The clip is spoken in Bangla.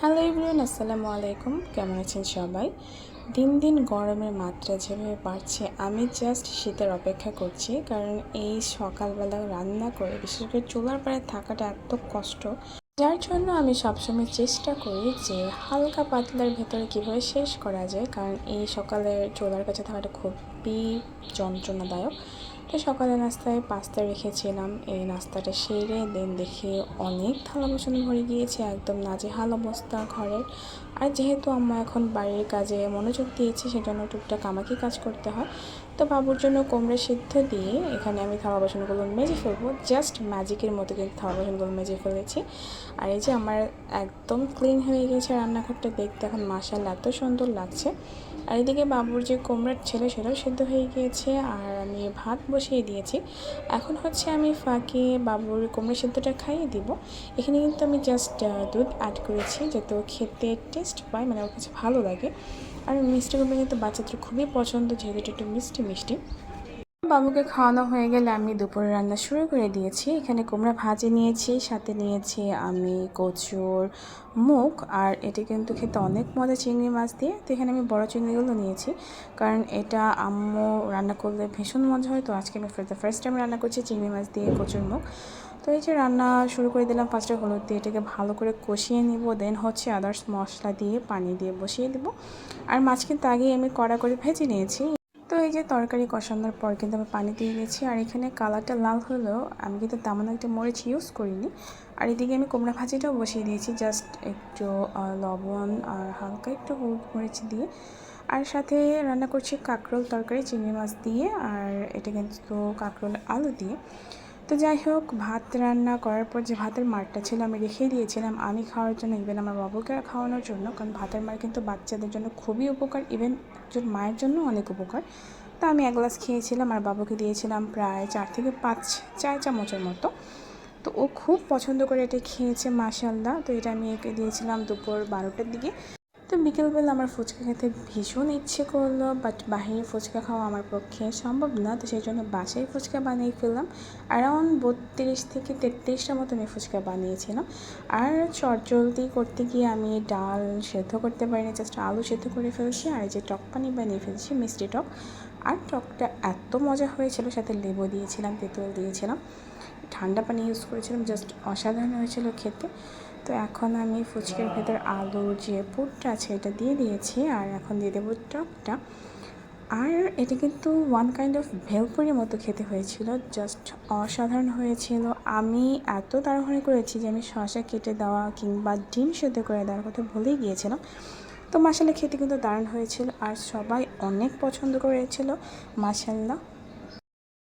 হ্যালো এভরিওয়ান, আসসালামু আলাইকুম। কেমন আছেন সবাই? দিন দিন গরমের মাত্রা যেভাবে বাড়ছে, আমি জাস্ট শীতের অপেক্ষা করছি। কারণ এই সকালবেলা রান্না করে বিশেষ করে চুলার পাড়ে থাকাটা এত কষ্ট, যার জন্য আমি সবসময় চেষ্টা করি যে হালকা পাতলার ভেতরে কীভাবে শেষ করা যায়। কারণ এই সকালে চুলার কাছে থাকাটা খুবই যন্ত্রণাদায়ক। তো সকালে নাস্তায় পাস্তা রেখেছিলাম, এই নাস্তাটা সেরে দেন দেখি অনেক থালা বাসন ভরে গিয়েছে, একদম নাজেহাল অবস্থা ঘরের। আর যেহেতু আম্মা এখন বাড়ির কাজে মনোযোগ দিয়েছে, সেজন্য টুকটাক আমাকে কাজ করতে হয়। তো বাবুর জন্য কুমড়া সিদ্ধ দিয়ে এখানে আমি থালা বাসনগুলো মেজে ফেলবো, জাস্ট ম্যাজিকের মতো কিন্তু থালা বাসনগুলো মেজে ফেলেছি। আর এই যে আমার একদম ক্লিন হয়ে গেছে রান্নাঘরটা, দেখতে এখন মাশাআল্লাহ এত সুন্দর লাগছে। আর এদিকে বাবুর যে কুমড়ার ছিল সেটাও সিদ্ধ হয়ে গিয়েছে, আর আমি ভাত বসিয়ে দিয়েছি। এখন হচ্ছে আমি ফাঁকে বাবুর কুমড়া সিদ্ধটা খাইয়ে দিব। এখানে কিন্তু আমি জাস্ট দুধ অ্যাড করেছি যাতে খেতে টেস্ট পায়, মানে ওর কাছে ভালো লাগে। আর মিষ্টি কুমড়া কিন্তু বাচ্চাদের খুবই পছন্দ, যেহেতু এটা একটু মিষ্টি মিষ্টি। বাবুকে খাওয়ানো হয়ে গেলে আমি দুপুরে রান্না শুরু করে দিয়েছি। এখানে কুমড়া ভাজি নিয়েছি, সাথে নিয়েছি আমি কচুর মুখ, আর এটা কিন্তু খেতে অনেক মজা চিংড়ি মাছ দিয়ে। তো এখানে আমি বড় চিংড়িগুলো নিয়েছি, কারণ এটা আম্মু রান্না করলে ভীষণ মজা হয়। তো আজকে আমি ফার্স্ট টাইম রান্না করছি চিংড়ি মাছ দিয়ে কচুর মুখ। তো এই যে রান্না শুরু করে দিলাম, ফার্স্টে হলুদ দিয়ে এটাকে ভালো করে কষিয়ে নিব, দেন হচ্ছে আদার্স মশলা দিয়ে পানি দিয়ে বসিয়ে দিব। আর মাছ কিন্তু আগেই আমি কড়া করে ভেজে নিয়েছি। তো এই যে তরকারি কষানোর পর কিন্তু আমি পানি দিয়ে দিয়েছি, আর এখানে কালারটা লাল হলেও আমি কিন্তু তেমন একটা মরিচ ইউজ করিনি। আর এদিকে আমি কুমড়া ভাজিটাও বসিয়ে দিয়েছি, জাস্ট একটু লবণ আর হালকা একটু হলুদ মরিচ দিয়ে। আর সাথে রান্না করছি কাঁকরোল তরকারি চিংড়ি মাছ দিয়ে, আর এটা কিন্তু কাঁকরোল আলু দিয়ে। তো যাই হোক, ভাত রান্না করার পর যে ভাতের মারটা ছিল আমি রেখে দিয়েছিলাম আমি খাওয়ার জন্য, ইভেন আমার বাবুকে খাওয়ানোর জন্য। কারণ ভাতের মার কিন্তু বাচ্চাদের জন্য খুবই উপকার, ইভেন একজন মায়ের জন্য অনেক উপকার। তো আমি এক গ্লাস খেয়েছিলাম, আর বাবুকে দিয়েছিলাম প্রায় 4 থেকে 5 চার চামচের মতো। তো ও খুব পছন্দ করে এটা খেয়েছে মাশাআল্লাহ। তো এটা আমি একে দিয়েছিলাম দুপুর 12টার দিকে। তো বিকেলবেলা আমার ফুচকা খেতে ভীষণ ইচ্ছে করলো, বাট বাহিরে ফুচকা খাওয়া আমার পক্ষে সম্ভব না। তো সেই জন্য বাসায় ফুচকা বানিয়ে ফেললাম। অ্যারাউন্ড 32 থেকে 33টার মতো আমি ফুচকা বানিয়েছিলাম। আর চটজলদি করতে গিয়ে আমি ডাল সেদ্ধ করতে পারিনি, জাস্ট আলু সেদ্ধ করে ফেলছি। আর এই যে টক পানি বানিয়ে ফেলছি, মিষ্টি টক। আর টকটা এত মজা হয়েছিল, সাথে লেবু দিয়েছিলাম, তেঁতুল দিয়েছিলাম, ঠান্ডা পানি ইউজ করেছিলাম, জাস্ট অসাধারণ হয়েছিল খেতে। তো এখন আমি ফুচকার ভেতর আলুর যে পুরটা আছে এটা দিয়ে দিয়েছি, আর এখন দিয়ে দেবো টকটা। আর এটা কিন্তু ওয়ান কাইন্ড অফ ভেলপুরির মতো খেতে হয়েছিল, জাস্ট অসাধারণ হয়েছিল। আমি এত তাড়াহুড়ো করেছি যে আমি শসা কেটে দেওয়া কিংবা ডিম সেদ্ধ করে দেওয়ার কথা ভুলেই গিয়েছিলাম। তো মাশাআল্লাহ খেতে কিন্তু দারুণ হয়েছিল, আর সবাই অনেক পছন্দ করেছিল মাশাআল্লাহ।